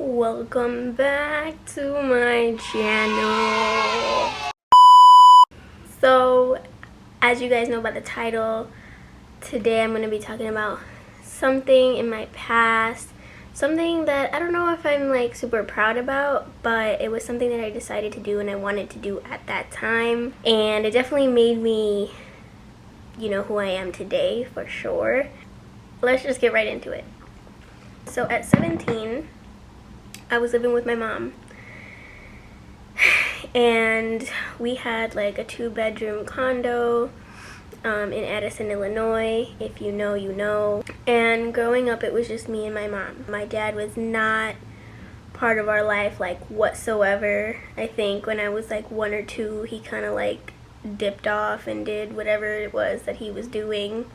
Welcome back to my channel. So, as you guys know by the title, today I'm going to be talking about something in my past, something that I don't know if I'm like super proud about, but it was something that I decided to do and I wanted to do at that time, and it definitely made me, you know, who I am today for sure. Let's just get right into it. So at 17, I was living with my mom, and we had like a 2-bedroom condo in Addison, Illinois. If you know, you know. And growing up, it was just me and my mom. My dad was not part of our life like whatsoever. I think when I was like 1 or 2, he kind of like dipped off and did whatever it was that he was doing,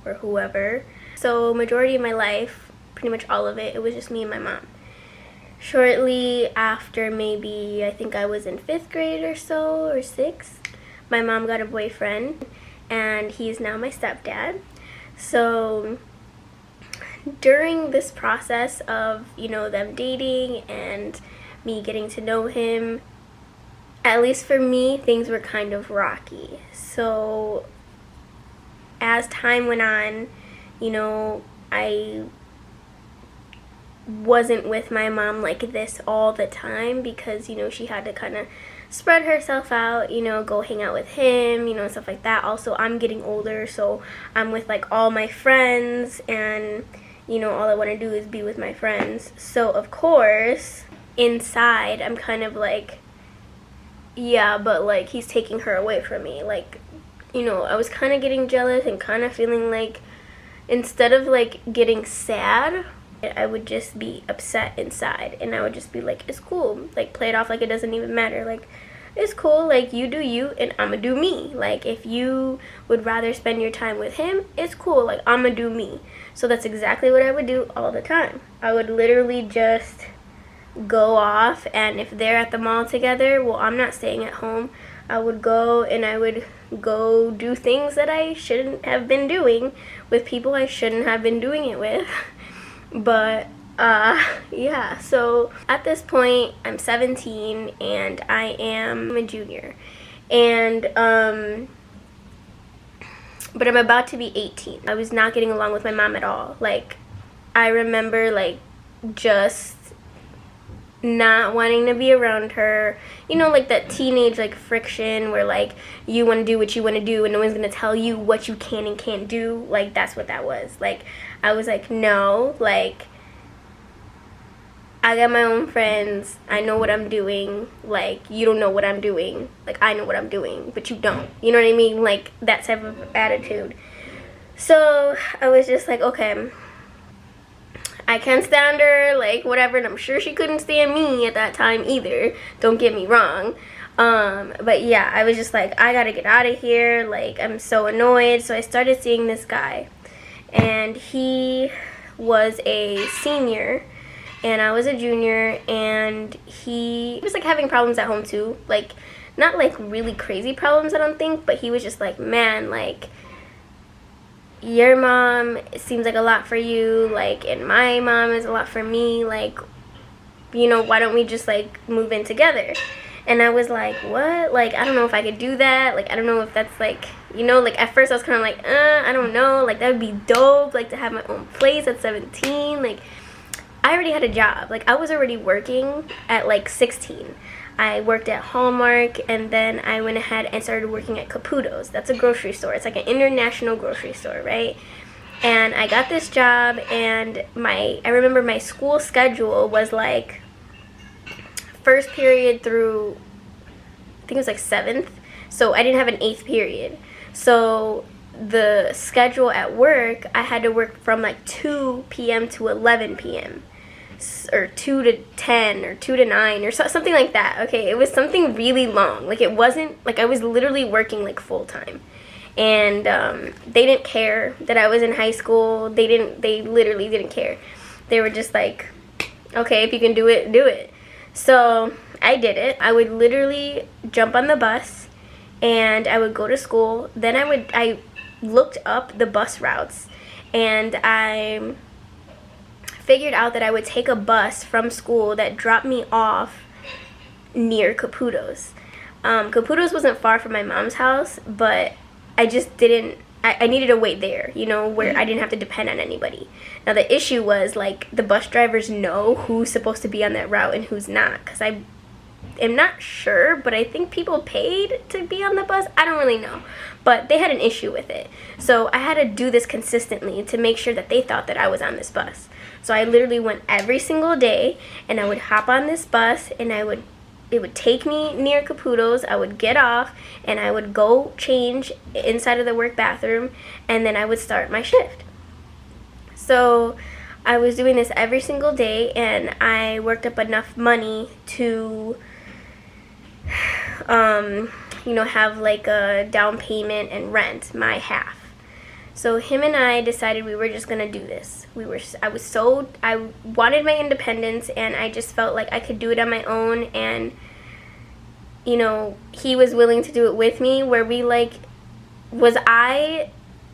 or whoever. So majority of my life, pretty much all of it, it was just me and my mom. Shortly after, maybe I think I was in 5th grade or so, or 6th, my mom got a boyfriend, and he's now my stepdad. So during this process of, you know, them dating and me getting to know him, at least for me, things were kind of rocky. So as time went on, you know, I wasn't with my mom like this all the time because, you know, she had to kind of spread herself out, you know, go hang out with him, you know, stuff like that. Also, I'm getting older, so I'm with like all my friends, and, you know, all I want to do is be with my friends. So of course, inside, I'm kind of like, yeah, but like he's taking her away from me. Like, you know, I was kind of getting jealous and kind of feeling like, instead of like getting sad, I would just be upset inside, and I would just be like, it's cool, like play it off like it doesn't even matter, like it's cool, like you do you and I'ma do me. Like if you would rather spend your time with him, it's cool, like I'ma do me. So that's exactly what I would do all the time. I would literally just go off, and if they're at the mall together, well, I'm not staying at home. I would go, and I would go do things that I shouldn't have been doing with people I shouldn't have been doing it with. But yeah, so at this point I'm 17 and I am a junior, and but I'm about to be 18. I was not getting along with my mom at all. Like, I remember like just not wanting to be around her, you know, like that teenage like friction where like you want to do what you want to do and no one's gonna tell you what you can and can't do. Like, that's what that was. Like, I was like, no, like I got my own friends, I know what I'm doing, like you don't know what I'm doing, like I know what I'm doing but you don't, you know what I mean, like that type of attitude. So I was just like, okay, I can't stand her, like whatever, and I'm sure she couldn't stand me at that time either, don't get me wrong. But yeah, I was just like, I gotta get out of here, like I'm so annoyed. So I started seeing this guy, and he was a senior and I was a junior, and he was like having problems at home too, like not like really crazy problems, I don't think, but he was just like, man, like your mom seems like a lot for you, like, and my mom is a lot for me, like, you know, why don't we just like move in together? And I was like, what? Like, I don't know if I could do that. Like, I don't know if that's like, you know, like at first I was kind of like, I don't know, like that would be dope, like to have my own place at 17. Like, I already had a job. Like, I was already working at like 16. I worked at Hallmark, and then I went ahead and started working at Caputo's. That's a grocery store. It's like an international grocery store, right? And I got this job, and I remember my school schedule was like first period through, I think it was like 7th. So I didn't have an 8th period. So the schedule at work, I had to work from like 2 p.m. to 11 p.m. or 2 to 10 or 2 to 9 or something like that. Okay, it was something really long. Like, it wasn't like I was literally working like full time, and they didn't care that I was in high school. They literally didn't care. They were just like, okay, if you can do it, do it. So I did it. I would literally jump on the bus and I would go to school. Then I looked up the bus routes, and I figured out that I would take a bus from school that dropped me off near Caputo's. Caputo's wasn't far from my mom's house, but I just didn't, I needed to wait there, you know, where I didn't have to depend on anybody. Now the issue was, like, the bus drivers know who's supposed to be on that route and who's not, because I am not sure, but I think people paid to be on the bus. I don't really know, but they had an issue with it. So I had to do this consistently to make sure that they thought that I was on this bus. So I literally went every single day, and I would hop on this bus, and it would take me near Caputo's. I would get off, and I would go change inside of the work bathroom, and then I would start my shift. So I was doing this every single day, and I worked up enough money to, you know, have like a down payment and rent, my half. So him and I decided we were just gonna do this. I wanted my independence, and I just felt like I could do it on my own, and, you know, he was willing to do it with me, where we, like, was I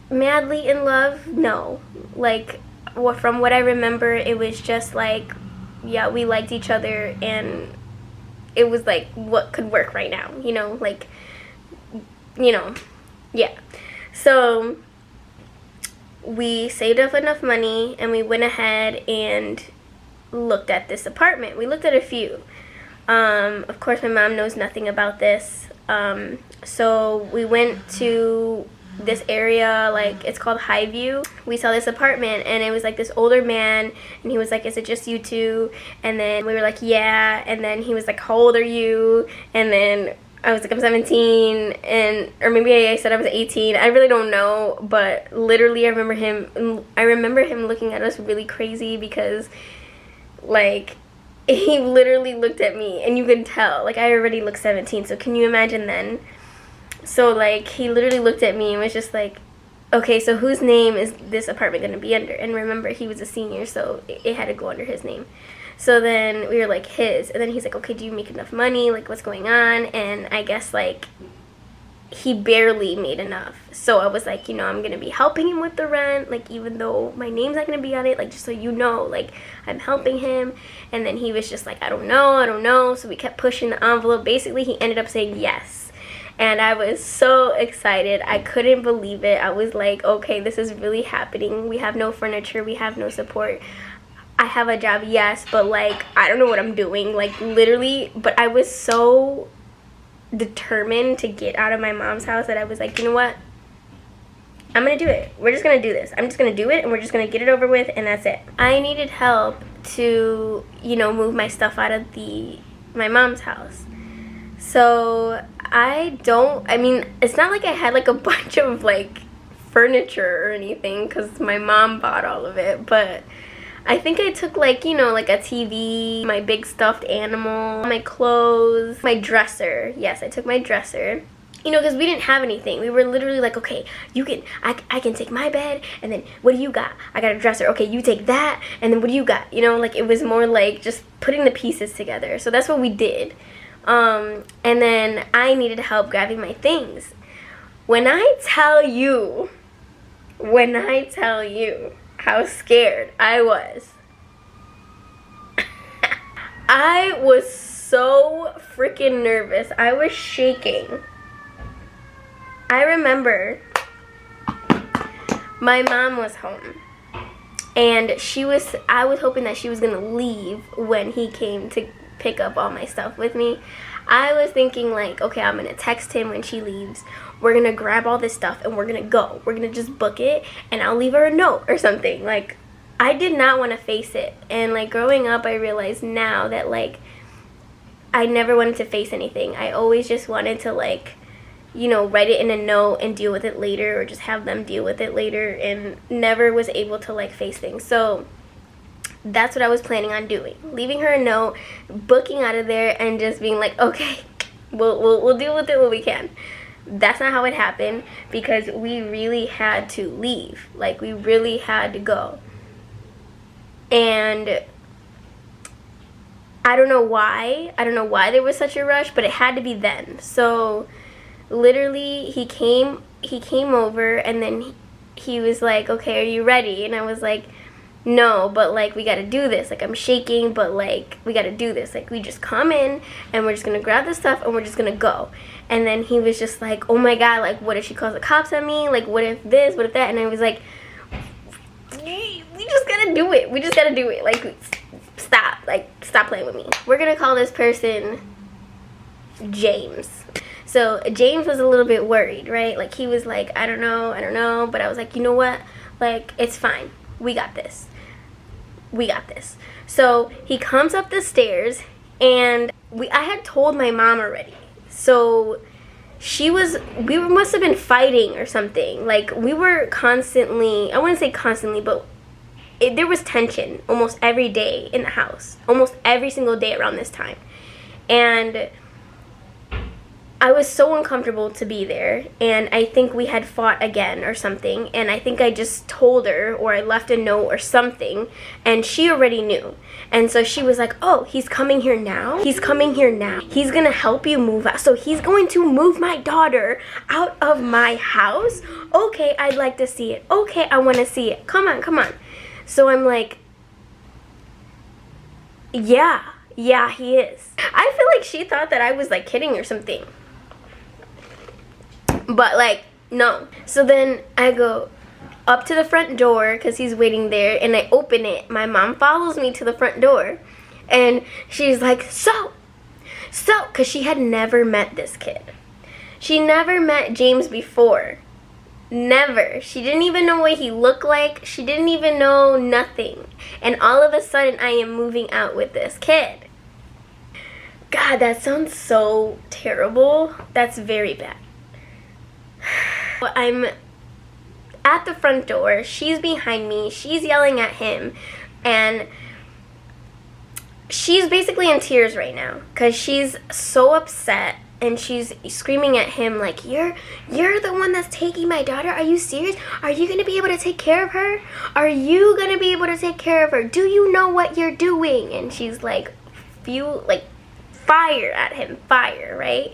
madly in love? No. Like, from what I remember, it was just like, yeah, we liked each other, and it was like, what could work right now, you know, like, you know, yeah. So we saved up enough money, and we went ahead and looked at this apartment. We looked at a few. Of course, my mom knows nothing about this. So we went to this area, like, it's called Highview. We saw this apartment, and it was like this older man, and he was like, is it just you two? And then we were like, yeah. And then he was like, how old are you? And then I was like, I'm 17, or maybe I said I was 18. I really don't know, but literally I remember him looking at us really crazy, because, like, he literally looked at me, and you can tell, like, I already look 17, so can you imagine then? So, like, he literally looked at me and was just like, okay, so whose name is this apartment going to be under? And remember, he was a senior, so it had to go under his name. So then we were like, his. And then he's like, okay, do you make enough money? Like, what's going on? And I guess, like, he barely made enough. So I was like, you know, I'm going to be helping him with the rent, like, even though my name's not going to be on it, like, just so you know, like, I'm helping him. And then he was just like, I don't know. So we kept pushing the envelope. Basically, he ended up saying yes. And I was so excited. I couldn't believe it. I was like, okay, this is really happening. We have no furniture. We have no support. I have a job, yes, but, like, I don't know what I'm doing. Like, literally. But I was so determined to get out of my mom's house that I was like, you know what? I'm going to do it. We're just going to do this. I'm just going to do it, and we're just going to get it over with, and that's it. I needed help to, you know, move my stuff out of my mom's house. So I mean, it's not like I had, like, a bunch of, like, furniture or anything, because my mom bought all of it, but I think I took, like, you know, like a TV, my big stuffed animal, my clothes, my dresser. Yes, I took my dresser. You know, because we didn't have anything. We were literally like, okay, I can take my bed, and then what do you got? I got a dresser. Okay, you take that, and then what do you got? You know, like, it was more like just putting the pieces together. So that's what we did. And then I needed help grabbing my things. When I tell you how scared I was, I was so freaking nervous. I was shaking. I remember my mom was home, and I was hoping that she was gonna leave when he came to pick up all my stuff with me. I was thinking, like, okay, I'm gonna text him when she leaves. We're gonna grab all this stuff and we're gonna go. We're gonna just book it, and I'll leave her a note or something. Like, I did not want to face it. And, like, growing up, I realize now that, like, I never wanted to face anything. I always just wanted to, like, you know, write it in a note and deal with it later, or just have them deal with it later, and never was able to, like, face things. So that's what I was planning on doing. Leaving her a note, booking out of there, and just being like, okay, we'll deal with it when we can. That's not how it happened, because we really had to leave. Like, we really had to go. And I don't know why there was such a rush, but it had to be then. So literally, he came over, and then he was like, okay, are you ready? And I was like, no, but like we gotta do this. Like I'm shaking, but like we gotta do this. Like we just come in and we're just gonna grab the stuff and we're just gonna go. And then he was just like, oh my God, like what if she calls the cops on me? Like what if this, what if that? And I was like, we just gotta do it. We just gotta do it. Like stop. Like stop playing with me. We're gonna call this person James. So James was a little bit worried, right? Like he was like, I don't know. But I was like, you know what? Like it's fine. We got this. We got this. So he comes up the stairs and I had told my mom already. So we must have been fighting or something. Like we were constantly, I wouldn't say constantly, but there was tension almost every day in the house. Almost every single day around this time. And I was so uncomfortable to be there, and I think we had fought again or something, and I think I just told her, or I left a note or something, and she already knew. And so she was like, oh, he's coming here now? He's coming here now. He's gonna help you move out. So he's going to move my daughter out of my house? Okay, I'd like to see it. Okay, I wanna see it. Come on, come on. So I'm like, yeah, he is. I feel like she thought that I was like kidding or something. But like, no. So then I go up to the front door because he's waiting there, and I open it. My mom follows me to the front door, and she's like, so, because she had never met this kid. She never met James before. Never. She didn't even know what he looked like. She didn't even know nothing. And all of a sudden, I am moving out with this kid. God, that sounds so terrible. That's very bad. I'm at the front door. She's behind me. She's yelling at him. And she's basically in tears right now because she's so upset. And she's screaming at him like, you're the one that's taking my daughter? Are you serious? Are you going to be able to take care of her? Are you going to be able to take care of her? Do you know what you're doing? And she's like, fire at him. Fire, right?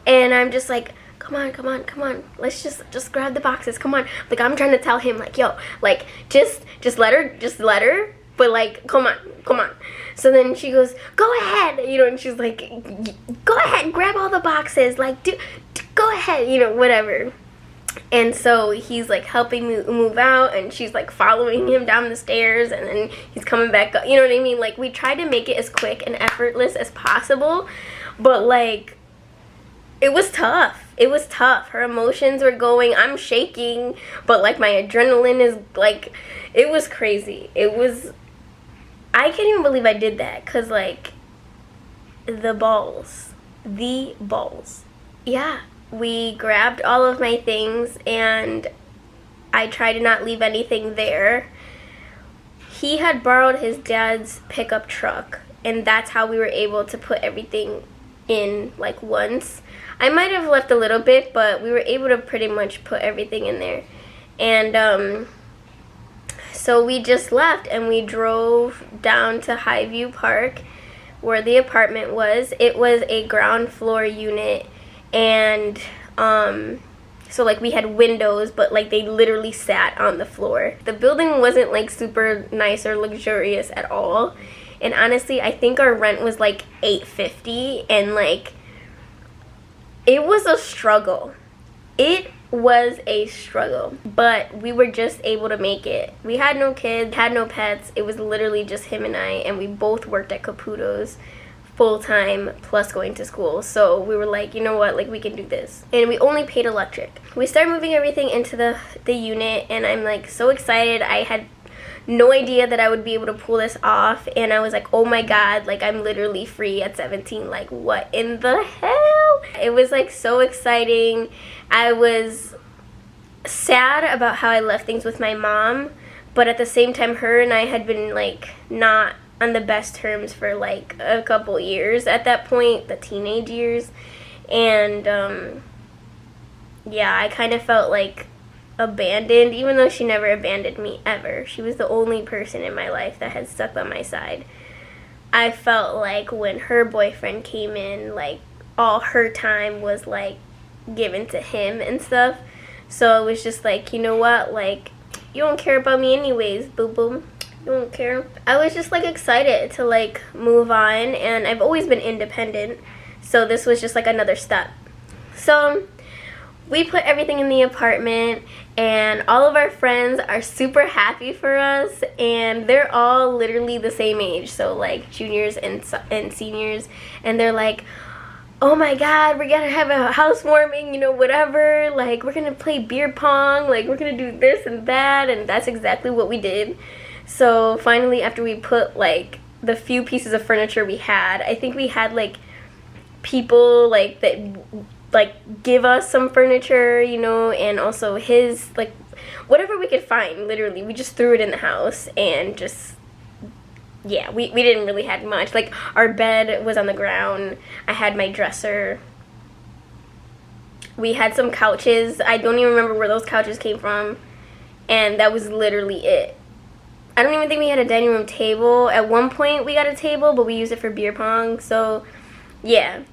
And I'm just like, come on. Let's just grab the boxes. Come on. Like, I'm trying to tell him, like, yo, like, just let her. But, like, come on. So then she goes, go ahead, and she's like, go ahead, grab all the boxes. Like, go ahead, whatever. And so he's, like, helping me move out, and she's, like, following him down the stairs, and then he's coming back up. You know what I mean? Like, we tried to make it as quick and effortless as possible, but, like, it was tough. Her emotions were going. I'm shaking, but, like, my adrenaline is, like, it was crazy. I can't even believe I did that, because, like, the balls. Yeah, we grabbed all of my things, and I tried to not leave anything there. He had borrowed his dad's pickup truck, and that's how we were able to put everything in, like, once. I might have left a little bit, but we were able to pretty much put everything in there. And, so we just left, and we drove down to Highview Park where the apartment was. It was a ground floor unit, and so like we had windows, but like they literally sat on the floor. The building wasn't like super nice or luxurious at all, and honestly I think our rent was like $850, and like it was a struggle. It was a struggle, but we were just able to make it. We had no kids, had no pets. It was literally just him and I, and we both worked at Caputo's full-time plus going to school. So we were like, you know what, like we can do this. And we only paid electric. We started moving everything into the unit, and I'm like so excited. I had no idea that I would be able to pull this off, and I was like, oh my god, like I'm literally free at 17. Like what in the hell? It was like so exciting. I was sad about how I left things with my mom, but at the same time her and I had been like not on the best terms for like a couple years at that point, the teenage years. And yeah, I kind of felt like abandoned, even though she never abandoned me ever. She was the only person in my life that had stuck by my side. I felt like when her boyfriend came in, like all her time was like given to him and stuff. So it was just like, you know what, like you don't care about me anyways, boo boo. Don't care. I was just like excited to like move on, and I've always been independent, so this was just like another step. So we put everything in the apartment, and all of our friends are super happy for us, and they're all literally the same age, so like juniors and seniors, and they're like, oh my god, we're gonna have a housewarming, you know, whatever, like we're gonna play beer pong, like we're gonna do this and that, and that's exactly what we did. So finally, after we put like the few pieces of furniture we had, I think we had like people like that like give us some furniture, you know, and also his, like whatever we could find, literally we just threw it in the house, and just, yeah, we didn't really have much. Like our bed was on the ground, I had my dresser, we had some couches, I don't even remember where those couches came from, and that was literally it. I don't even think we had a dining room table. At one point we got a table, but we used it for beer pong, so yeah.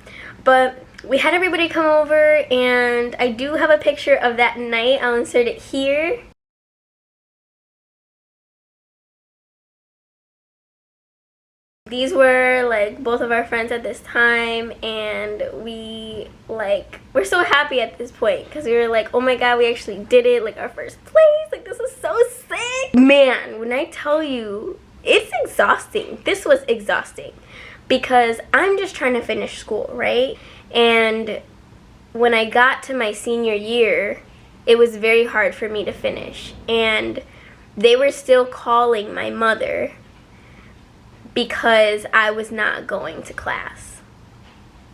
But we had everybody come over, and I do have a picture of that night. I'll insert it here. These were like both of our friends at this time, and we're so happy at this point because we were like, oh my god, we actually did it, like our first place, like this is so sick. Man, when I tell you, it's exhausting. This was exhausting because I'm just trying to finish school, right? And when I got to my senior year, it was very hard for me to finish, and they were still calling my mother because I was not going to class.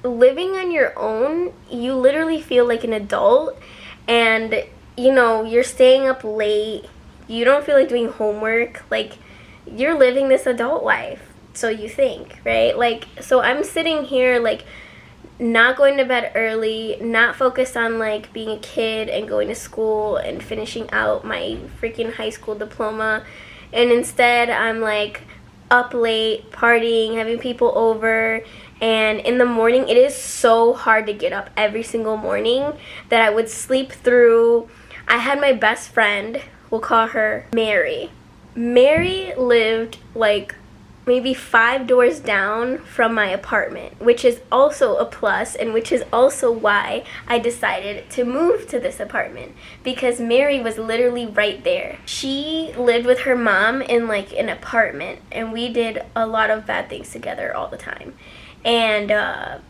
Living on your own, you literally feel like an adult, and you know, you're staying up late, you don't feel like doing homework, like you're living this adult life, so you think, right? Like, so I'm sitting here like not going to bed early, not focused on like being a kid and going to school and finishing out my freaking high school diploma, and instead I'm like up late, partying, having people over, and in the morning it is so hard to get up every single morning that I would sleep through. I had my best friend, we'll call her Mary. Mary lived like maybe 5 doors down from my apartment, which is also a plus, and which is also why I decided to move to this apartment, because Mary was literally right there. She lived with her mom in like an apartment, and we did a lot of bad things together all the time. And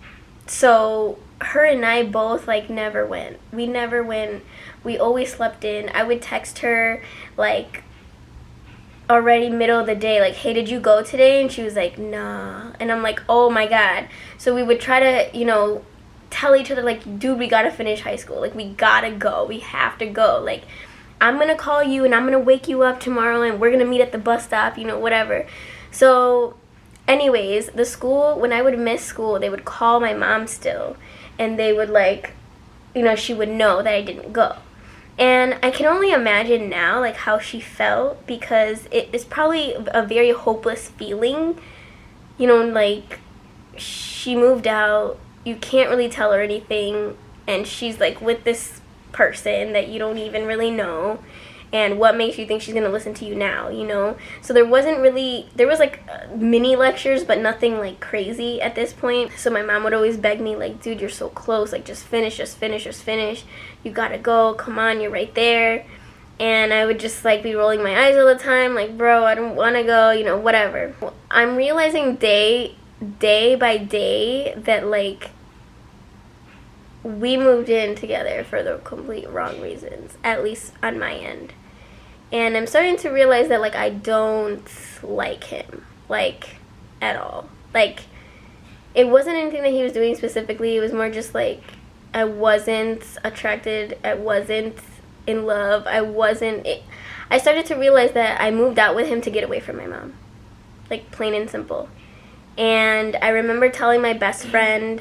so her and I both like never went. We always slept in. I would text her like already middle of the day, like, hey, did you go today? And she was like, nah. And I'm like, oh my god. So we would try to, you know, tell each other like, dude, we gotta finish high school, like we gotta go, we have to go, like I'm gonna call you and I'm gonna wake you up tomorrow and we're gonna meet at the bus stop, you know, whatever. So anyways, the school, when I would miss school, they would call my mom still, and they would like, you know, she would know that I didn't go. And I can only imagine now like how she felt, because it is probably a very hopeless feeling, you know, like she moved out, you can't really tell her anything, and she's like with this person that you don't even really know, and what makes you think she's gonna listen to you now, you know? So there was like mini lectures, but nothing like crazy at this point. So my mom would always beg me like, dude, you're so close, like just finish, you gotta go, come on, you're right there. And I would just like be rolling my eyes all the time, like, bro, I don't want to go, you know, whatever. I'm realizing day by day that like we moved in together for the complete wrong reasons, at least on my end. And I'm starting to realize that like I don't like him, like, at all. Like, it wasn't anything that he was doing specifically, it was more just like I wasn't attracted, I wasn't in love, I started to realize that I moved out with him to get away from my mom, like plain and simple. And I remember telling my best friend,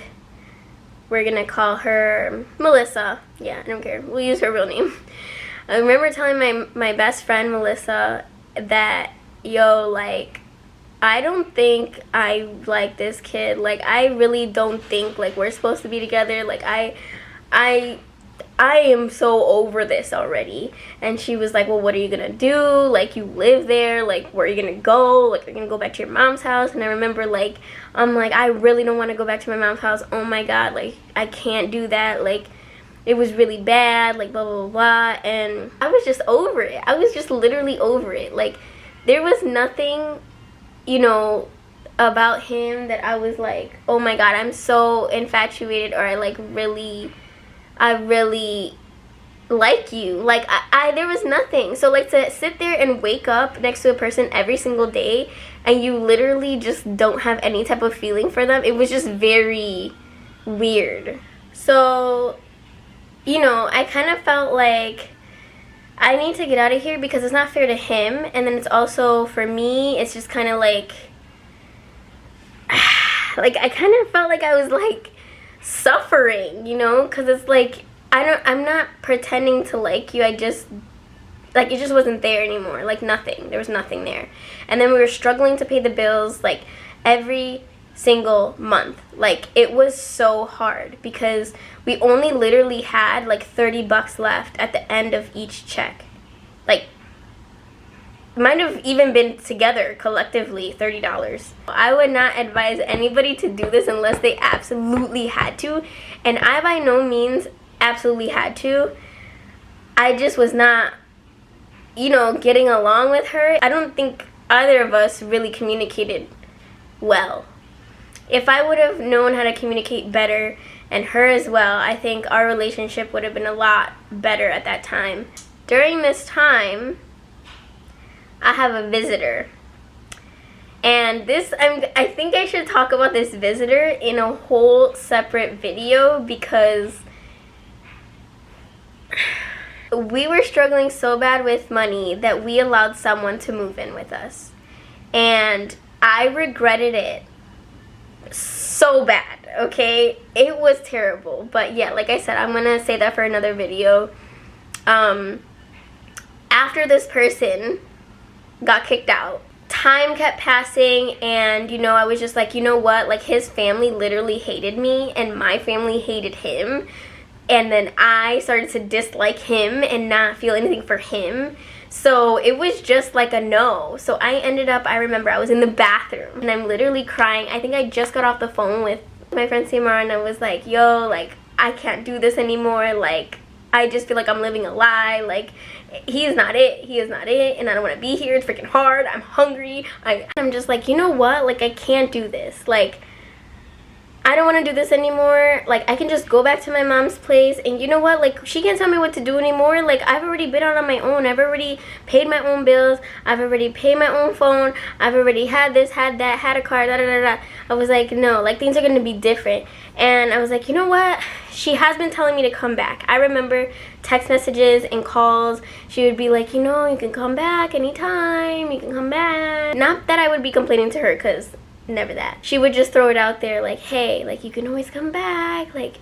we're gonna call her Melissa, yeah, I don't care, we'll use her real name. I remember telling my best friend Melissa that, yo, like, I don't think I like this kid, like I really don't think like we're supposed to be together, like I I am so over this already. And she was like, well, what are you gonna do? Like, you live there. Like, where are you gonna go? Like, are you gonna go back to your mom's house? And I remember, like, I'm like, I really don't want to go back to my mom's house. Oh my god, like, I can't do that. Like, it was really bad, like, blah, blah, blah, blah. And I was just over it. I was just literally over it. Like, there was nothing, you know, about him that I was like, oh my god, I'm so infatuated, or I really like you. Like, there was nothing. So, like, to sit there and wake up next to a person every single day and you literally just don't have any type of feeling for them, it was just very weird. So, you know, I kind of felt like I need to get out of here because it's not fair to him, and then it's also for me, it's just kind of like I kind of felt like I was like suffering, you know, because it's like I'm not pretending to like you. I just, like, it just wasn't there anymore. Like, nothing. There was nothing there. And then we were struggling to pay the bills, like, every single month. Like, it was so hard because we only literally had like $30 left at the end of each check. Like, might have even been together collectively $30. I would not advise anybody to do this unless they absolutely had to, and I by no means absolutely had to. I just was not, you know, getting along with her. I don't think either of us really communicated well. If I would have known how to communicate better, and her as well, I think our relationship would have been a lot better at that time. During this time, I have a visitor. And this, I think I should talk about this visitor in a whole separate video because we were struggling so bad with money that we allowed someone to move in with us. And I regretted it so bad, okay? It was terrible. But yeah, like I said, I'm gonna say that for another video. After this person got kicked out, time kept passing, and you know, I was just like, you know what, like, his family literally hated me and my family hated him, and then I started to dislike him and not feel anything for him. So it was just like a no. So I ended up, I remember I was in the bathroom and I'm literally crying. I think I just got off the phone with my friend Samara, and I was like, yo, like, I can't do this anymore. Like, I just feel like I'm living a lie. Like, he is not it. He is not it. And I don't want to be here. It's freaking hard. I'm hungry. I'm just like, you know what? Like, I can't do this. Like, I don't want to do this anymore. Like, I can just go back to my mom's place, and you know what? Like, she can't tell me what to do anymore. Like, I've already been out on my own. I've already paid my own bills. I've already paid my own phone. I've already had this, had that, had a car, da da da da. I was like, no, like, things are going to be different. And I was like, you know what? She has been telling me to come back. I remember text messages and calls. She would be like, you know, you can come back anytime. You can come back. Not that I would be complaining to her, because never that. She would just throw it out there like, hey, like, you can always come back. Like,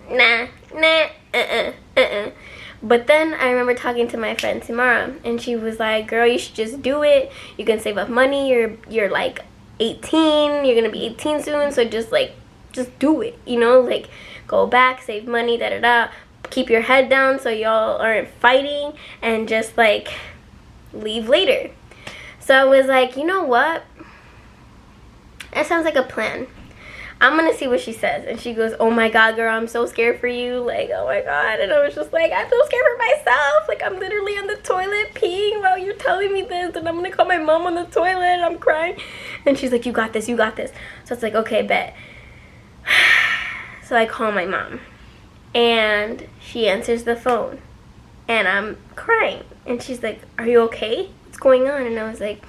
nah, But then I remember talking to my friend Samara, and she was like, girl, you should just do it. You can save up money. You're like 18. You're gonna be 18 soon, so just do it, you know? Like, go back, save money, da da da. Keep your head down so y'all aren't fighting, and just like leave later. So I was like, you know what? That sounds like a plan. I'm gonna see what she says. And she goes, oh my god, girl, I'm so scared for you. Like, oh my god. And I was just like, I'm so scared for myself. Like, I'm literally on the toilet peeing while you're telling me this, and I'm gonna call my mom on the toilet, and I'm crying. And she's like, you got this, you got this. So it's like, okay, bet. So I call my mom, and she answers the phone, and I'm crying. And she's like, are you okay? What's going on? And I was like,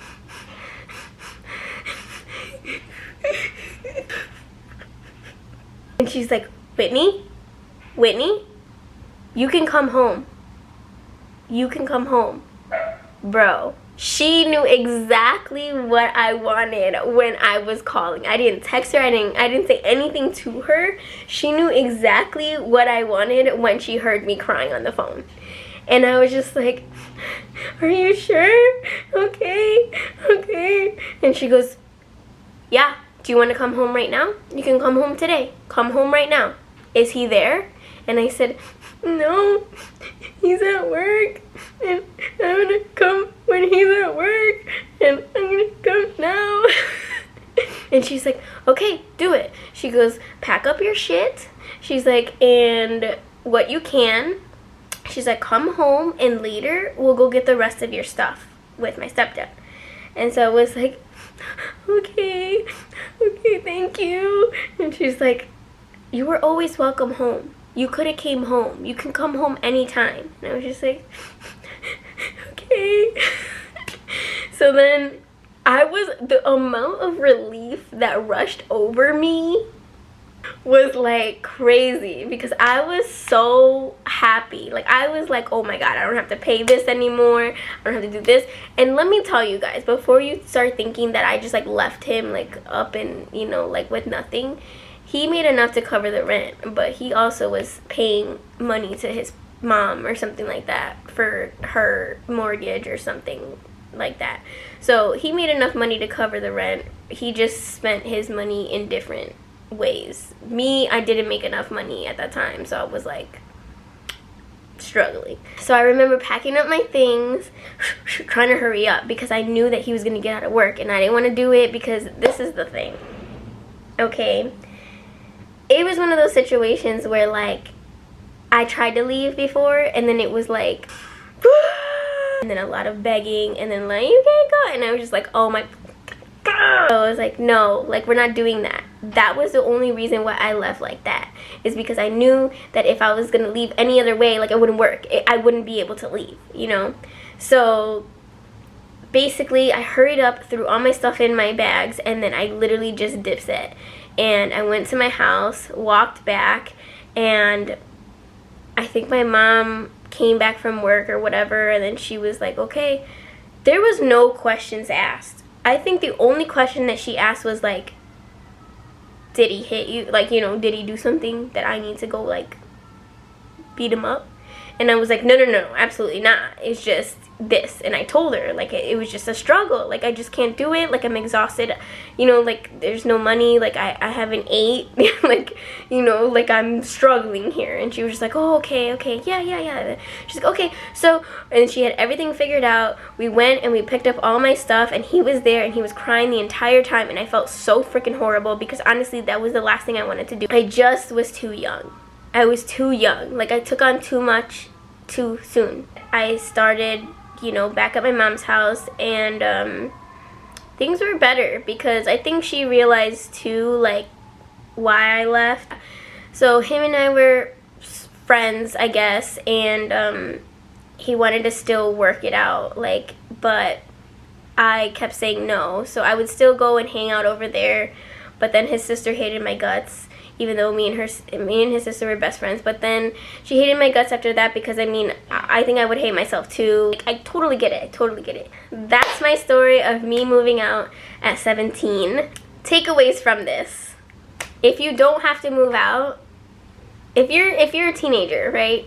and she's like, Whitney, you can come home. You can come home. Bro, she knew exactly what I wanted when I was calling. I didn't text her. I didn't say anything to her. She knew exactly what I wanted when she heard me crying on the phone. And I was just like, are you sure? Okay. And she goes, yeah. Do you want to come home right now? You can come home today. Come home right now. Is he there? And I said, no, he's at work, and I'm gonna come when he's at work, and I'm gonna come now. And she's like, okay, do it. She goes, pack up your shit. She's like, and what you can. She's like, come home, and later we'll go get the rest of your stuff with my stepdad. And so I was like, okay, thank you. And she's like, you were always welcome home. You could have came home. You can come home anytime. And I was just like, okay. So then the amount of relief that rushed over me was like crazy, because I was so happy. Like, I was like, oh my god, I don't have to pay this anymore, I don't have to do this. And let me tell you guys, before you start thinking that I just like left him like up and, you know, like with nothing, he made enough to cover the rent, but he also was paying money to his mom or something like that for her mortgage or something like that. So he made enough money to cover the rent. He just spent his money in different ways. Me, I didn't make enough money at that time, so I was like struggling. So I remember packing up my things, trying to hurry up, because I knew that he was gonna get out of work, and I didn't want to do it, because this is the thing, okay? It was one of those situations where like I tried to leave before, and then it was like and then a lot of begging, and then like, you can't go, and I was just like, oh my god. So I was like, no, like, we're not doing that. That was the only reason why I left like that, is because I knew that if I was gonna leave any other way, like, it wouldn't work. I wouldn't be able to leave, you know? So basically I hurried up, threw all my stuff in my bags, and then I literally just dipset. And I went to my house, walked back, and I think my mom came back from work or whatever, and then she was like, okay. There was no questions asked. I think the only question that she asked was like, did he hit you? Like, you know, did he do something that I need to go like beat him up? And I was like, no, absolutely not. It's just this. And I told her, like, it was just a struggle. Like, I just can't do it. Like, I'm exhausted. You know, like, there's no money. Like, I haven't ate. Like, you know, like, I'm struggling here. And she was just like, oh, okay, yeah. She's like, okay. So, and she had everything figured out. We went and we picked up all my stuff. And he was there and he was crying the entire time. And I felt so freaking horrible, because honestly, that was the last thing I wanted to do. I just was too young. I was too young. Like, I took on too much too soon. I started, you know, back at my mom's house, and things were better, because I think she realized too, like, why I left. So him and I were friends, I guess, and he wanted to still work it out, like, but I kept saying no. So I would still go and hang out over there, but then his sister hated my guts, even though me and his sister were best friends. But then she hated my guts after that, because, I mean, I think I would hate myself too. Like, I totally get it. That's my story of me moving out at 17. Takeaways from this: if you don't have to move out, if you're a teenager, right,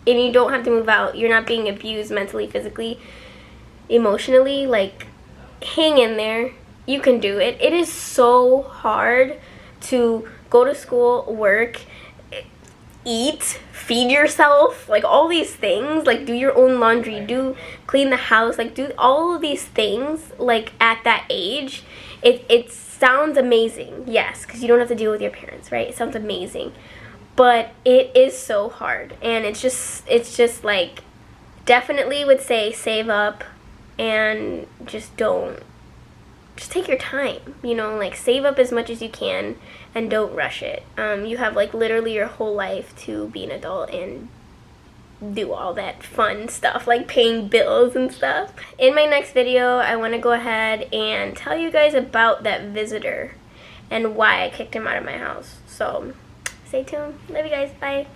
and you don't have to move out, you're not being abused mentally, physically, emotionally, like, hang in there. You can do it. It is so hard to go to school, work, eat, feed yourself, like, all these things, like, do your own laundry, clean the house, like, do all of these things, like, at that age. It sounds amazing, yes, because you don't have to deal with your parents, right? It sounds amazing, but it is so hard. And it's just like, definitely would say save up, and just take your time, you know, like, save up as much as you can and don't rush it. You have, like, literally your whole life to be an adult and do all that fun stuff, like paying bills and stuff. In my next video, I want to go ahead and tell you guys about that visitor and why I kicked him out of my house. So stay tuned. Love you guys. Bye.